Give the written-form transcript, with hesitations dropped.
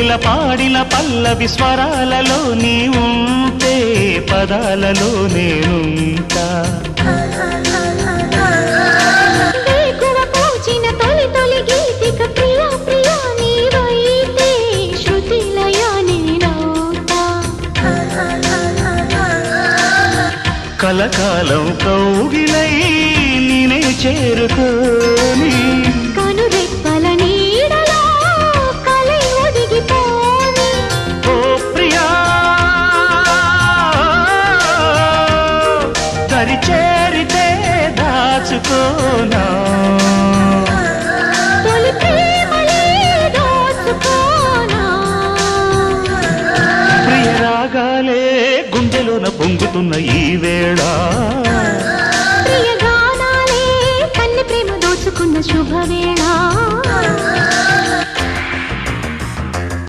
కోకిల పాడిన పల్లవి స్వరాలలో నీ ఉంటే పదాలలో నేనుంటా వేకువ పూచిన తొలి తొలి గీతిక ప్రియా ప్రియా నీవైతే శృతిలయ నేనవుతా కలకాలం కౌగిలై నేనే చేరుకోని కనురెప్పల నీడలో కలై ఒదిగిపోని ఓ ప్రియా దరి చేరితే దాచుకోనా తొలి ప్రేమలే దోచుకోనా ప్రియ రాగాలే గుండెలోన పొంగుతున్న ఈ వేళ ప్రియ గానాలే కన్నె ప్రేమ దోచుకున్న శుభవే